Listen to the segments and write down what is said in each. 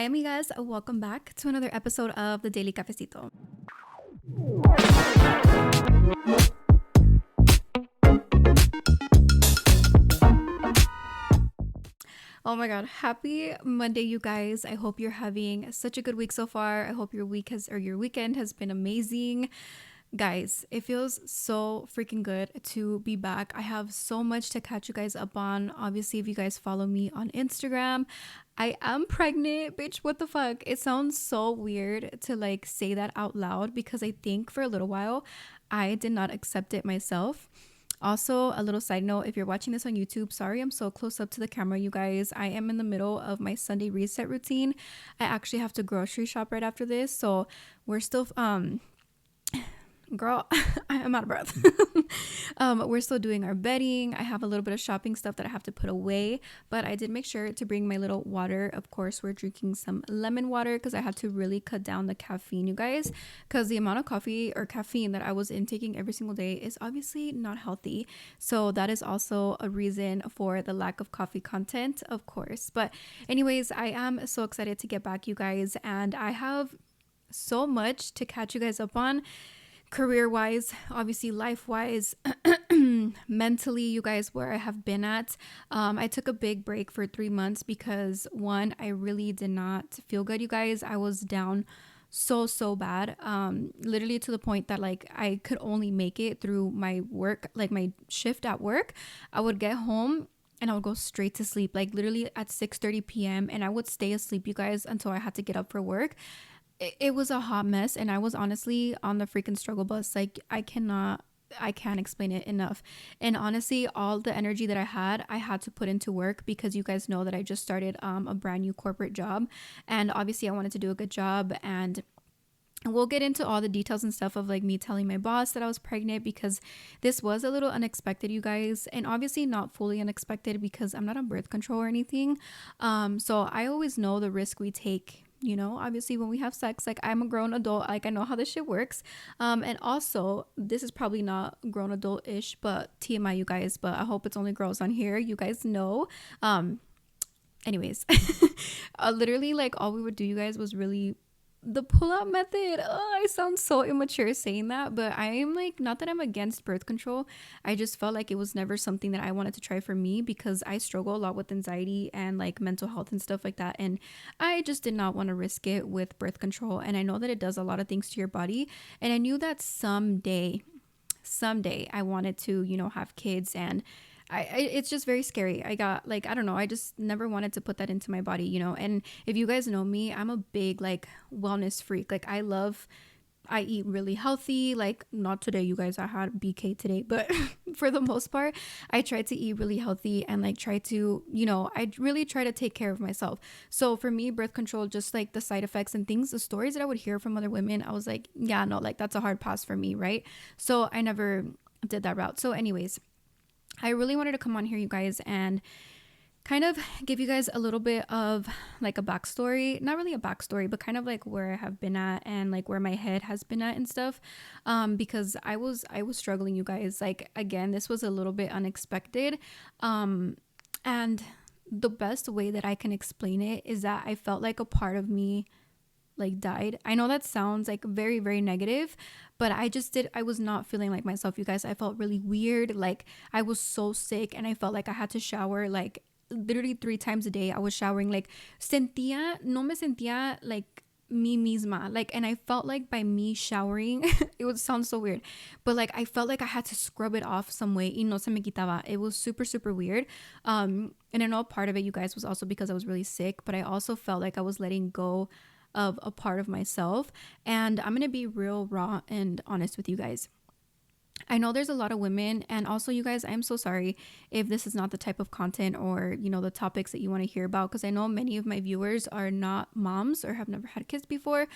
Hi, amigas. Welcome back to another episode of the Daily Cafecito. Oh my God. Happy Monday, you guys. I hope you're having such a good week so far. I hope your weekend has been amazing. Guys, it feels so freaking good to be back. I have so much to catch you guys up on. Obviously, if you guys follow me on Instagram, I am pregnant, bitch. What the fuck? It sounds so weird to like say that out loud because I think for a little while I did not accept it myself. Also, a little side note, if you're watching this on YouTube, sorry I'm so close up to the camera, you guys. I am in the middle of my Sunday reset routine. I actually have to grocery shop right after this, so we're still girl, I am out of breath. We're still doing our bedding. I have a little bit of shopping stuff that I have to put away, but I did make sure to bring my little water. Of course, we're drinking some lemon water because I had to really cut down the caffeine, you guys, because the amount of coffee or caffeine that I was intaking every single day is obviously not healthy. So that is also a reason for the lack of coffee content, of course. But anyways, I am so excited to get back, you guys, and I have so much to catch you guys up on. Career wise, obviously life wise, mentally, you guys, where I have been at. I took a big break for 3 months because one, I really did not feel good, you guys. I was down so bad, literally to the point that like I could only make it through my work, like my shift at work. I would get home and I would go straight to sleep, like literally at 6:30 p.m. and I would stay asleep, you guys, until I had to get up for work. It was a hot mess, and I was honestly on the freaking struggle bus. Like I can't explain it enough. And honestly, all the energy that I had to put into work because you guys know that I just started a brand new corporate job, and obviously I wanted to do a good job. And we'll get into all the details and stuff of like me telling my boss that I was pregnant because this was a little unexpected, you guys, and obviously not fully unexpected because I'm not on birth control or anything. So I always know the risk we take, you know, obviously when we have sex. Like I'm a grown adult, like I know how this shit works. And also this is probably not grown adult-ish, but TMI, you guys, but I hope it's only girls on here, you guys know. Anyways, literally like all we would do, you guys, was really the pull-out method. Oh, I sound so immature saying that, but I am like, not that I'm against birth control. I just felt like it was never something that I wanted to try for me because I struggle a lot with anxiety and like mental health and stuff like that, and I just did not want to risk it with birth control. And I know that it does a lot of things to your body, and I knew that someday I wanted to, you know, have kids. And it's just very scary. I got like, I don't know, I just never wanted to put that into my body, you know. And if you guys know me, I'm a big like wellness freak. Like I eat really healthy. Like not today, you guys, I had BK today, but for the most part, I try to eat really healthy and like try to, you know, I really try to take care of myself. So for me, birth control, just like the side effects and things, the stories that I would hear from other women, I was like, yeah, no, like that's a hard pass for me, right? So I never did that route. So anyways, I really wanted to come on here, you guys, and kind of give you guys a little bit of like a backstory. Not really a backstory, but kind of like where I have been at and like where my head has been at and stuff. Because I was struggling, you guys. Like again, this was a little bit unexpected. And the best way that I can explain it is that I felt like a part of me like died. I know that sounds like very negative, but I was not feeling like myself, you guys. I felt really weird. Like I was so sick and I felt like I had to shower like literally 3 times a day. I was showering, like no me sentía like me misma, like, and I felt like by me showering it would sound so weird, but like I felt like I had to scrub it off some way y no se me quitaba. It was super weird. And I know part of it, you guys, was also because I was really sick, but I also felt like I was letting go of a part of myself. And I'm gonna be real raw and honest with you guys. I know there's a lot of women, and also you guys, I'm so sorry if this is not the type of content or, you know, the topics that you want to hear about, because I know many of my viewers are not moms or have never had kids before.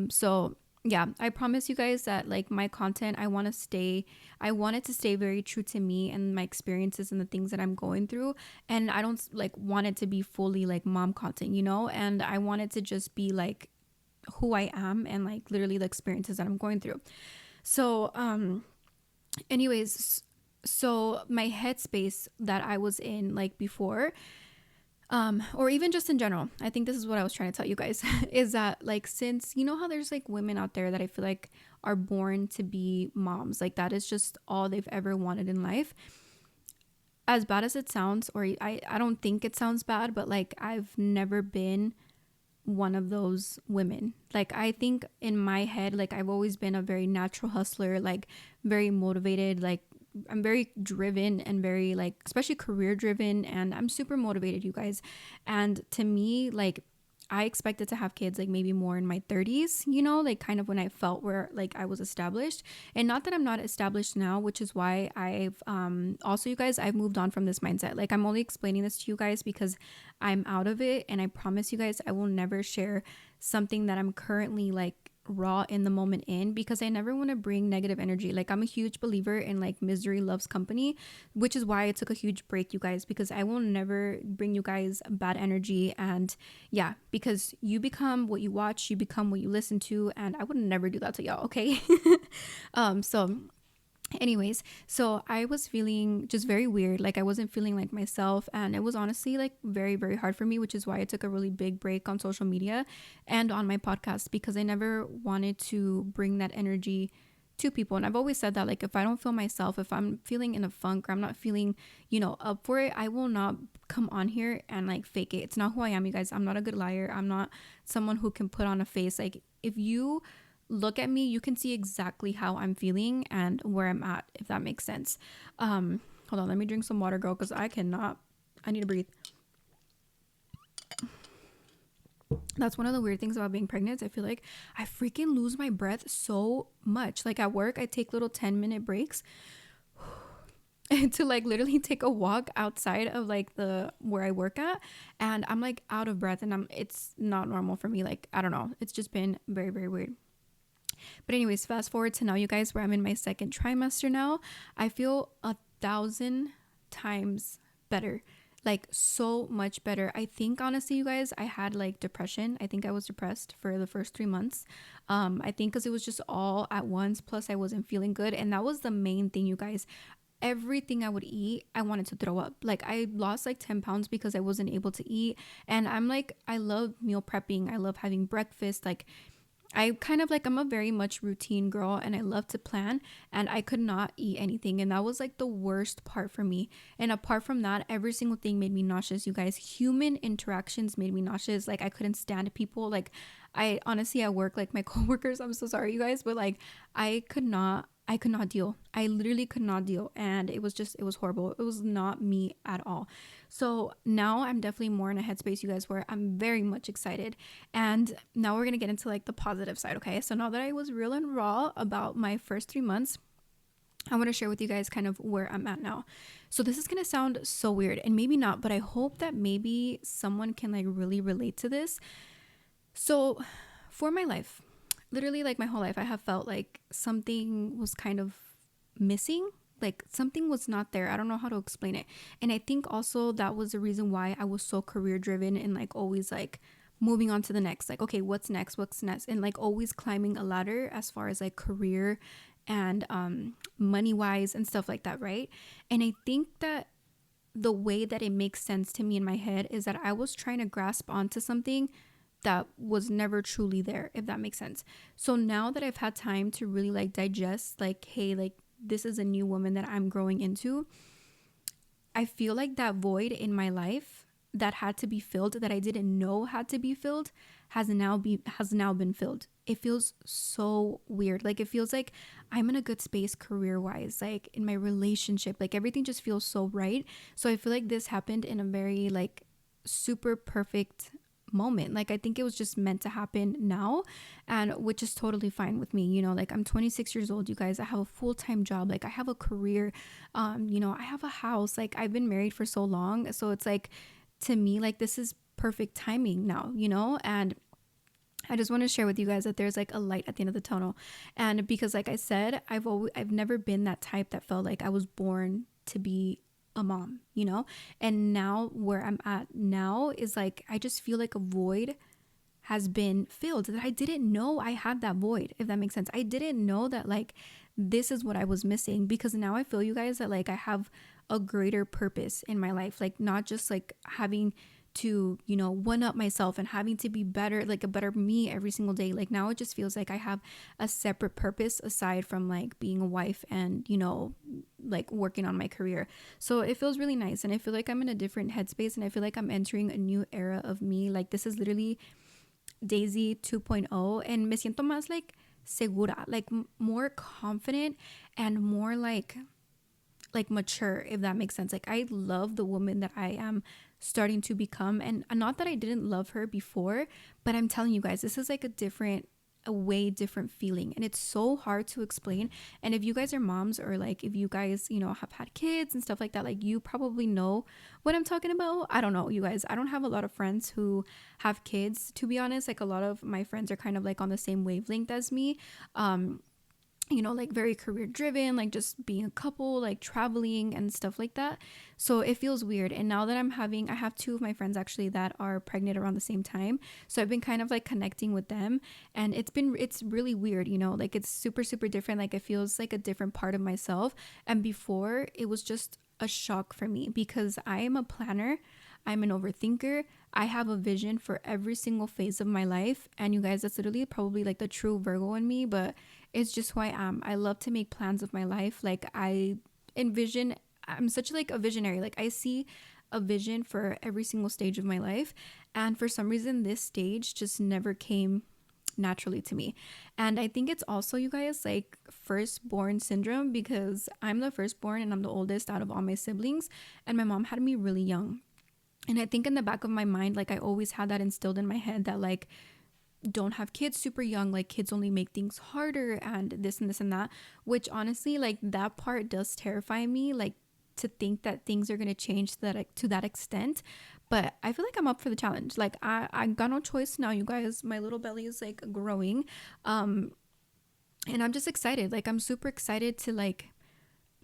So yeah, I promise you guys that like my content, I want it to stay very true to me and my experiences and the things that I'm going through. And I don't like want it to be fully like mom content, you know, and I want it to just be like who I am and like literally the experiences that I'm going through. So, anyways, so my headspace that I was in like before, Or even just in general. I think this is what I was trying to tell you guys is that, like, since you know how there's like women out there that I feel like are born to be moms, like that is just all they've ever wanted in life. As bad as it sounds, or I don't think it sounds bad, but like I've never been one of those women. Like I think in my head, like I've always been a very natural hustler, like very motivated, like I'm very driven and very like especially career driven, and I'm super motivated, you guys. And to me, like I expected to have kids like maybe more in my 30s, you know, like kind of when I felt where like I was established. And not that I'm not established now, which is why I've also, you guys, I've moved on from this mindset. Like I'm only explaining this to you guys because I'm out of it, and I promise you guys I will never share something that I'm currently like raw in the moment in, because I never want to bring negative energy. Like I'm a huge believer in like misery loves company, which is why I took a huge break, you guys, because I will never bring you guys bad energy. And yeah, because you become what you watch, you become what you listen to, and I would never do that to y'all, okay? So anyways, so I was feeling just very weird. Like I wasn't feeling like myself, and it was honestly like very, very hard for me, which is why I took a really big break on social media and on my podcast, because I never wanted to bring that energy to people. And I've always said that, like, if I don't feel myself, if I'm feeling in a funk, or I'm not feeling, you know, up for it, I will not come on here and like fake it. It's not who I am, you guys. I'm not a good liar. I'm not someone who can put on a face. Like if you look at me, you can see exactly how I'm feeling and where I'm at, if that makes sense. Hold on, let me drink some water, girl, because I need to breathe. That's one of the weird things about being pregnant. I feel like I freaking lose my breath so much. Like at work, I take little 10-minute breaks to like literally take a walk outside of like the where I work at, and I'm like out of breath, and it's not normal for me. Like I don't know, it's just been very, very weird. But anyways, fast forward to now, you guys, where I'm in my second trimester now. I feel 1,000 times better. Like so much better. I think honestly, you guys, I had like depression. I think I was depressed for the first 3 months. I think because it was just all at once. Plus, I wasn't feeling good, and that was the main thing, you guys. Everything I would eat, I wanted to throw up. Like I lost like 10 pounds because I wasn't able to eat. And I'm like, I love meal prepping. I love having breakfast. Like I kind of like, I'm a very much routine girl, and I love to plan, and I could not eat anything. And that was like the worst part for me. And apart from that, every single thing made me nauseous, you guys. Human interactions made me nauseous. Like I couldn't stand people. Like I honestly at work, like my coworkers, I'm so sorry, you guys, but like I could not deal. I literally could not deal. And it was horrible. It was not me at all. So now I'm definitely more in a headspace, you guys, where I'm very much excited. And now we're going to get into like the positive side. Okay. So now that I was real and raw about my first 3 months, I want to share with you guys kind of where I'm at now. So this is going to sound so weird, and maybe not, but I hope that maybe someone can like really relate to this. So for my life, literally like my whole life, I have felt like something was kind of missing. Like something was not there. I don't know how to explain it. And I think also that was the reason why I was so career driven, and like always like moving on to the next, like, okay, what's next? What's next? And like always climbing a ladder as far as like career and money wise and stuff like that. Right. And I think that the way that it makes sense to me in my head is that I was trying to grasp onto something that was never truly there, if that makes sense. So now that I've had time to really like digest, like, hey, like this is a new woman that I'm growing into, I feel like that void in my life that had to be filled, that I didn't know had to be filled, has now been filled. It feels so weird. Like it feels like I'm in a good space career wise, like in my relationship, like everything just feels so right. So I feel like this happened in a very like super perfect moment. Like I think it was just meant to happen now, and which is totally fine with me. You know, like I'm 26 years old, you guys. I have a full-time job. Like I have a career. You know, I have a house. Like I've been married for so long. So it's like, to me, like this is perfect timing now, you know? And I just want to share with you guys that there's like a light at the end of the tunnel. And because like I said, I've never been that type that felt like I was born to be a mom, you know? And now where I'm at now is like, I just feel like a void has been filled that I didn't know I had that void, if that makes sense. I didn't know that like this is what I was missing, because now I feel, you guys, that like I have a greater purpose in my life, like not just like having to, you know, one up myself and having to be better, like a better me every single day. Like now it just feels like I have a separate purpose aside from like being a wife and, you know, like working on my career. So it feels really nice. And I feel like I'm in a different headspace and I feel like I'm entering a new era of me. Like this is literally Daisy 2.0 and me siento más like segura, like more confident and more like mature, if that makes sense. Like I love the woman that I am starting to become, and not that I didn't love her before, but I'm telling you guys, this is like a way different feeling, and it's so hard to explain. And if you guys are moms, or like if you guys, you know, have had kids and stuff like that, like you probably know what I'm talking about. I don't know, you guys, I don't have a lot of friends who have kids, to be honest. Like a lot of my friends are kind of like on the same wavelength as me. You know, like very career driven, like just being a couple, like traveling and stuff like that. So it feels weird. And now that I have two of my friends actually that are pregnant around the same time. So I've been kind of like connecting with them, and it's really weird, you know, like it's super, super different. Like it feels like a different part of myself. And before it was just a shock for me because I am a planner. I'm an overthinker. I have a vision for every single phase of my life. And you guys, that's literally probably like the true Virgo in me, but it's just who I am. I love to make plans of my life. Like I envision, I'm such like a visionary. Like I see a vision for every single stage of my life. And for some reason, this stage just never came naturally to me. And I think it's also, you guys, like firstborn syndrome, because I'm the firstborn and I'm the oldest out of all my siblings. And my mom had me really young. And I think in the back of my mind, like I always had that instilled in my head that like, don't have kids super young, like kids only make things harder and this and this and that, which honestly, like that part does terrify me, like to think that things are going to change to that extent. But I feel like I'm up for the challenge. Like I got no choice now, you guys. My little belly is like growing, and I'm just excited. Like I'm super excited to like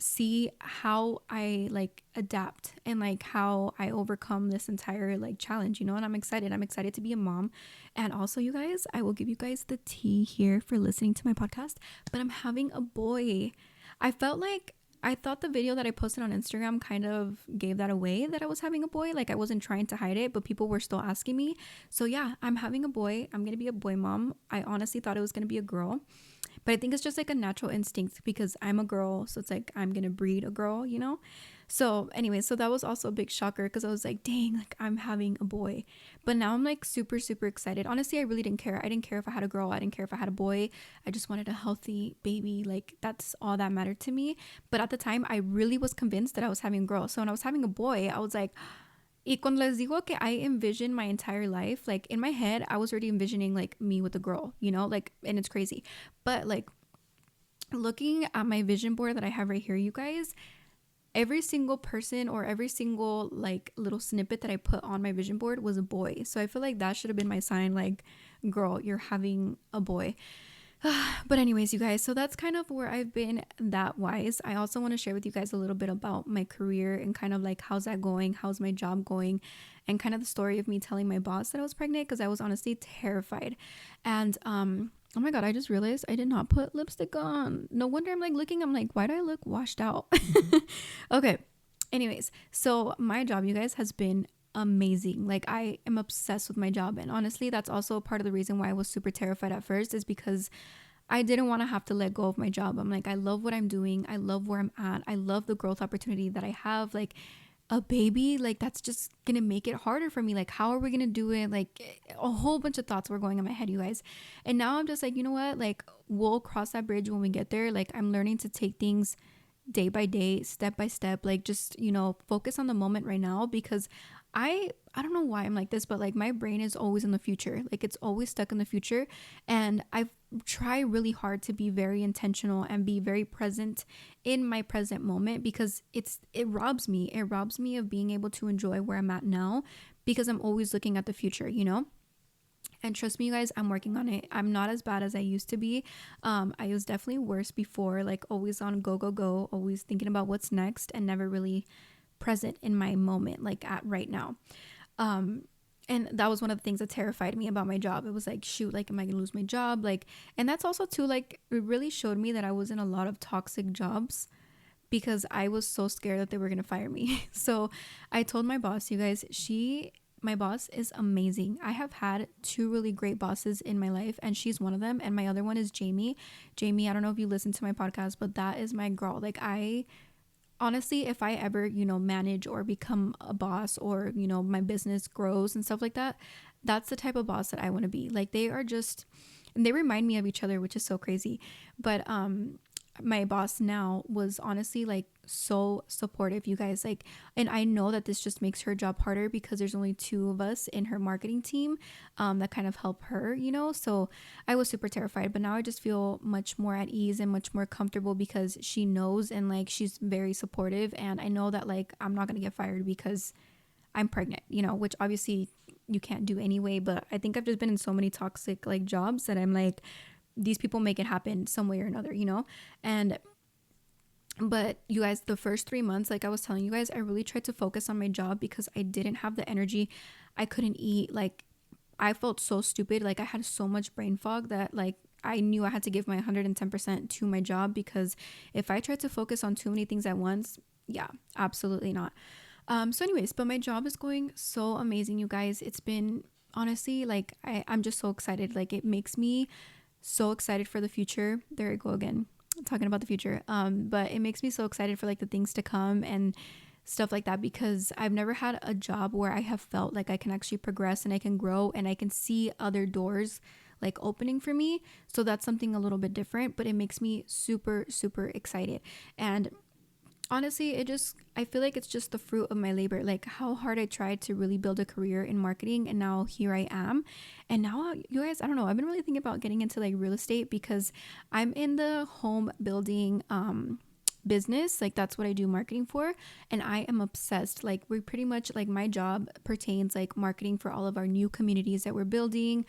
see how I like adapt and like how I overcome this entire like challenge, you know. And I'm excited. I'm excited to be a mom. And also, you guys, I will give you guys the tea here for listening to my podcast, but I'm having a boy. I thought the video that I posted on Instagram kind of gave that away, that I was having a boy. Like I wasn't trying to hide it, but people were still asking me. So yeah, I'm having a boy. I'm going to be a boy mom. I honestly thought it was going to be a girl. But I think it's just like a natural instinct because I'm a girl. So it's like I'm going to breed a girl, you know? So anyway, so that was also a big shocker because I was like, dang, like I'm having a boy. But now I'm like super, super excited. Honestly, I really didn't care. I didn't care if I had a girl. I didn't care if I had a boy. I just wanted a healthy baby. Like that's all that mattered to me. But at the time, I really was convinced that I was having a girl. So when I was having a boy, I was like, y cuando les digo que I envisioned my entire life, like in my head, I was already envisioning like me with a girl, you know, like, and it's crazy. But like looking at my vision board that I have right here, you guys, every single person or every single like little snippet that I put on my vision board was a boy. So I feel like that should have been my sign, like, girl, you're having a boy. But anyways, you guys, so that's kind of where I've been that wise. I also want to share with you guys a little bit about my career and kind of like how's that going, how's my job going, and kind of the story of me telling my boss that I was pregnant because I was honestly terrified. And oh my god, I just realized I did not put lipstick on. No wonder I'm like looking, I'm like, why do I look washed out? Okay. Anyways, so my job, you guys, has been amazing. Like I am obsessed with my job, and honestly that's also part of the reason why I was super terrified at first, is because I didn't want to have to let go of my job. I'm like, I love what I'm doing, I love where I'm at, I love the growth opportunity that I have. Like a baby, like that's just gonna make it harder for me. Like how are we gonna do it? Like a whole bunch of thoughts were going in my head, you guys. And now I'm just like, you know what, like we'll cross that bridge when we get there. Like I'm learning to take things day by day, step by step, like just, you know, focus on the moment right now, because I don't know why I'm like this, but like my brain is always in the future. Like it's always stuck in the future, and I try really hard to be very intentional and be very present in my present moment, because it robs me of being able to enjoy where I'm at now, because I'm always looking at the future, you know. And trust me, you guys, I'm working on it. I'm not as bad as I used to be. I was definitely worse before, like always on go, go, go, always thinking about what's next and never really present in my moment, like at right now. And that was one of the things that terrified me about my job. It was like, shoot, like, am I gonna lose my job? Like, and that's also too, like, it really showed me that I was in a lot of toxic jobs because I was so scared that they were gonna fire me. So I told my boss, you guys, she my boss is amazing. I have had two really great bosses in my life, and she's one of them. And my other one is Jamie. Jamie, I don't know if you listen to my podcast, but that is my girl. Like, I honestly, if I ever, manage or become a boss, or, my business grows and stuff like that, that's the type of boss that I want to be. Like, they are just, and they remind me of each other, which is so crazy. But my boss now was honestly like so supportive, you guys. Like, and I know that this just makes her job harder because there's only two of us in her marketing team that kind of help her, so I was super terrified, but now I just feel much more at ease and much more comfortable because she knows, and like she's very supportive, and I know that like I'm not gonna get fired because I'm pregnant, which obviously you can't do anyway. But I think I've just been in so many toxic like jobs that I'm like, these people make it happen some way or another, and but you guys, the first 3 months, like I was telling you guys, I really tried to focus on my job because I didn't have the energy. I couldn't eat. Like, I felt so stupid. Like, I had so much brain fog that like I knew I had to give my 110% to my job, because if I tried to focus on too many things at once, yeah, absolutely not. So anyways, but my job is going so amazing, you guys. It's been honestly like I'm just so excited. Like, it makes me so excited for the future. There I go again, talking about the future. But it makes me so excited for like the things to come and stuff like that, because I've never had a job where I have felt like I can actually progress and I can grow and I can see other doors like opening for me. So that's something a little bit different, but it makes me super, super excited. And honestly, I feel like it's just the fruit of my labor, like how hard I tried to really build a career in marketing, and now here I am. And now, you guys, I don't know, I've been really thinking about getting into like real estate, because I'm in the home building business. Like, that's what I do marketing for, and I am obsessed. Like, we pretty much, like, my job pertains like marketing for all of our new communities that we're building.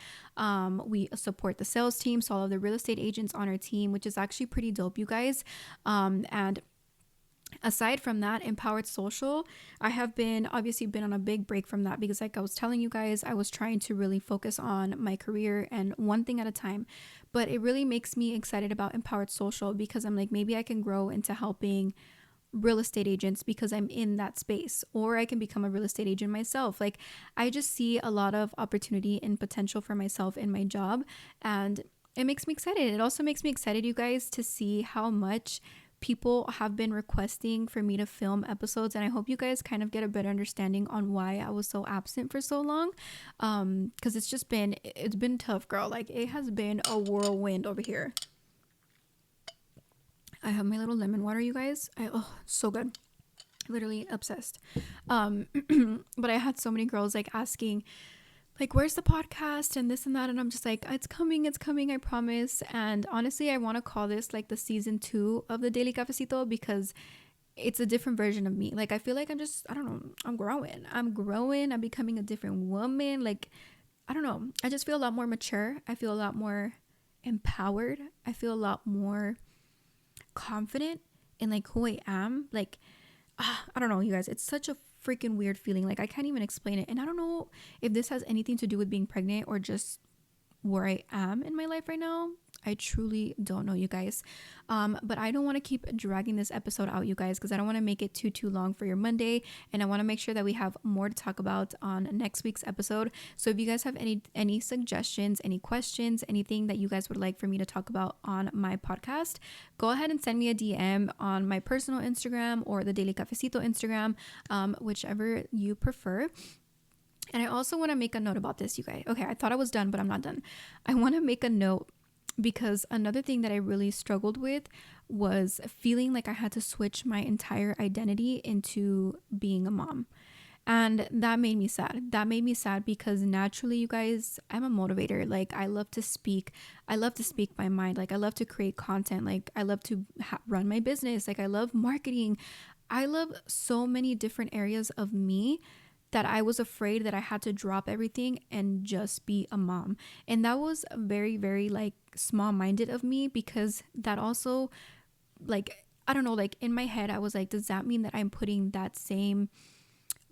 We support the sales team, so all of the real estate agents on our team, which is actually pretty dope, you guys. And aside from that, empowered social, I have been on a big break from that, because like I was telling you guys, I was trying to really focus on my career and one thing at a time. But it really makes me excited about empowered social, because I'm like, maybe I can grow into helping real estate agents because I'm in that space, or I can become a real estate agent myself. Like, I just see a lot of opportunity and potential for myself in my job, and it makes me excited. It also makes me excited, you guys, to see how much people have been requesting for me to film episodes, and I hope you guys kind of get a better understanding on why I was so absent for so long, because it's been tough, girl. Like, it has been a whirlwind over here. I have my little lemon water, you guys. So good, literally obsessed. But I had so many girls like asking, like, where's the podcast and this and that, and I'm just like, it's coming, I promise. And honestly, I want to call this like the season 2 of the Daily Cafecito, because it's a different version of me. Like, I feel like I don't know, I'm growing, I'm becoming a different woman. Like, I don't know, I just feel a lot more mature, I feel a lot more empowered, I feel a lot more confident in like who I am. Like, I don't know, you guys, it's such a freaking weird feeling. Like, I can't even explain it. And I don't know if this has anything to do with being pregnant or just where I am in my life right now. I truly don't know, you guys. But I don't want to keep dragging this episode out, you guys, because I don't want to make it too long for your Monday, and I want to make sure that we have more to talk about on next week's episode. So if you guys have any suggestions, any questions, anything that you guys would like for me to talk about on my podcast, go ahead and send me a DM on my personal Instagram or the Daily Cafecito Instagram, whichever you prefer. And I also want to make a note about this, you guys. Okay, I thought I was done, but I'm not done. I want to make a note, because another thing that I really struggled with was feeling like I had to switch my entire identity into being a mom. And that made me sad. Because naturally, you guys, I'm a motivator. Like, I love to speak. I love to speak my mind. Like, I love to create content. Like, I love to run my business. Like, I love marketing. I love so many different areas of me that I was afraid that I had to drop everything and just be a mom. And that was very, very like small-minded of me, because that also, like, I don't know, like in my head, I was like, does that mean that I'm putting that same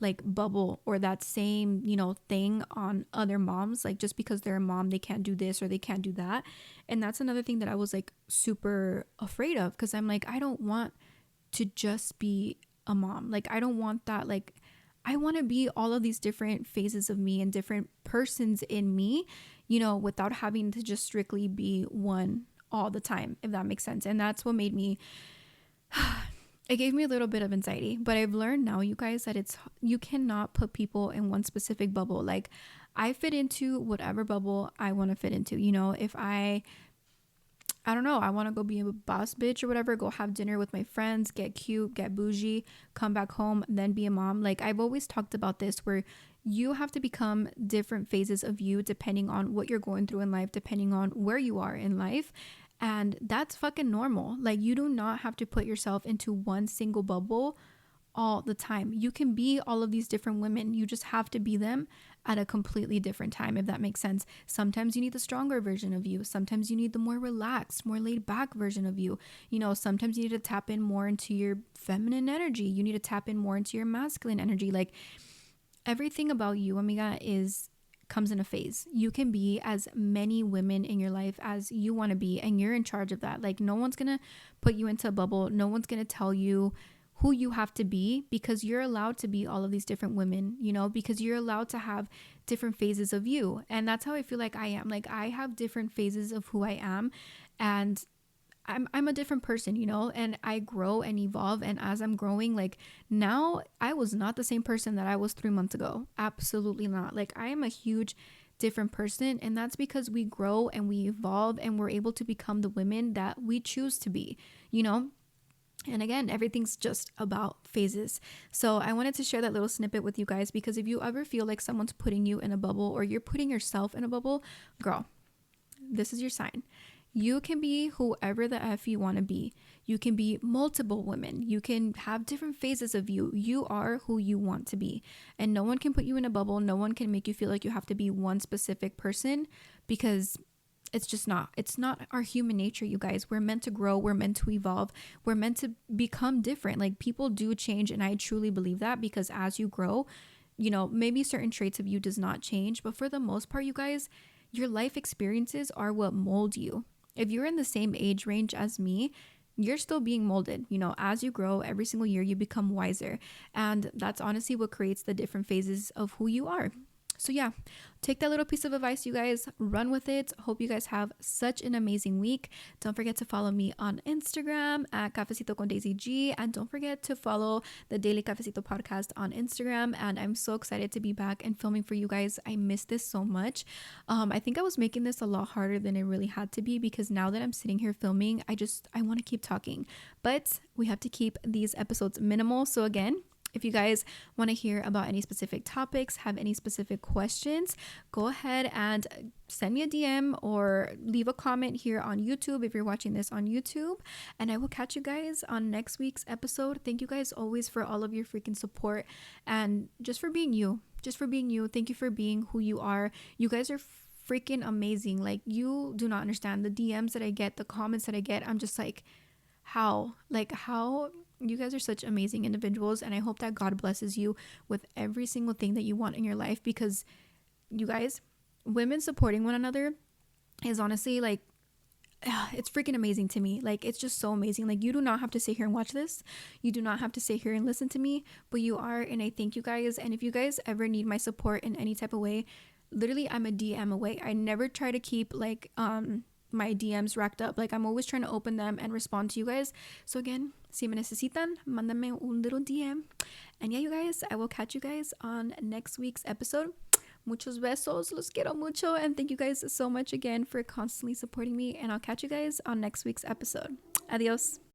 like bubble or that same, thing on other moms? Like, just because they're a mom, they can't do this or they can't do that. And that's another thing that I was like super afraid of, because I'm like, I don't want to just be a mom. Like, I don't want that. Like, I want to be all of these different phases of me and different persons in me, without having to just strictly be one all the time, if that makes sense. And that's what made me, it gave me a little bit of anxiety. But I've learned now, you guys, that you cannot put people in one specific bubble. Like, I fit into whatever bubble I want to fit into. If I don't know, I want to go be a boss bitch or whatever, go have dinner with my friends, get cute, get bougie, come back home, then be a mom. Like, I've always talked about this, where you have to become different phases of you depending on what you're going through in life, depending on where you are in life. And that's fucking normal. Like, you do not have to put yourself into one single bubble all the time. You can be all of these different women. You just have to be them at a completely different time, if that makes sense. Sometimes you need the stronger version of you. Sometimes you need the more relaxed, more laid back version of you. Sometimes you need to tap in more into your feminine energy. You need to tap in more into your masculine energy. Like, everything about you, amiga, comes in a phase. You can be as many women in your life as you want to be, and you're in charge of that. Like, no one's gonna put you into a bubble. No one's gonna tell you who you have to be, because you're allowed to be all of these different women, because you're allowed to have different phases of you. And that's how I feel like I am. Like, I have different phases of who I am, and I'm a different person, and I grow and evolve. And as I'm growing, like, now I was not the same person that I was 3 months ago. Absolutely not. Like, I am a huge different person, and that's because we grow and we evolve and we're able to become the women that we choose to be, And again, everything's just about phases. So I wanted to share that little snippet with you guys, because if you ever feel like someone's putting you in a bubble, or you're putting yourself in a bubble, girl, this is your sign. You can be whoever the F you want to be. You can be multiple women. You can have different phases of you. You are who you want to be. And no one can put you in a bubble. No one can make you feel like you have to be one specific person, because it's not our human nature, you guys. We're meant to grow. We're meant to evolve. We're meant to become different. Like, people do change, and I truly believe that, because as you grow, maybe certain traits of you does not change, but for the most part, you guys, your life experiences are what mold you. If you're in the same age range as me, you're still being molded. As you grow, every single year you become wiser, and that's honestly what creates the different phases of who you are. So yeah, take that little piece of advice, you guys, run with it. Hope you guys have such an amazing week. Don't forget to follow me on Instagram at Cafecito con Daisy G, and don't forget to follow the Daily Cafecito podcast on Instagram. And I'm so excited to be back and filming for you guys. I miss this so much. I think I was making this a lot harder than it really had to be, because now that I'm sitting here filming, I want to keep talking, but we have to keep these episodes minimal. So again, if you guys want to hear about any specific topics, have any specific questions, go ahead and send me a DM or leave a comment here on YouTube if you're watching this on YouTube. And I will catch you guys on next week's episode. Thank you guys always for all of your freaking support, and just for being you. Thank you for being who you are. You guys are freaking amazing. Like, you do not understand the DMs that I get, the comments that I get. I'm just like, how you guys are such amazing individuals, and I hope that God blesses you with every single thing that you want in your life, because you guys, women supporting one another is honestly like, it's freaking amazing to me. Like, it's just so amazing. Like, you do not have to sit here and watch this. You do not have to sit here and listen to me, but you are, and I thank you guys. And if you guys ever need my support in any type of way, literally, I'm a DM away. I never try to keep like my DMs racked up. Like, I'm always trying to open them and respond to you guys. So again, si me necesitan, mándame un little DM. And yeah, you guys, I will catch you guys on next week's episode. Muchos besos, los quiero mucho, and thank you guys so much again for constantly supporting me, and I'll catch you guys on next week's episode. Adios.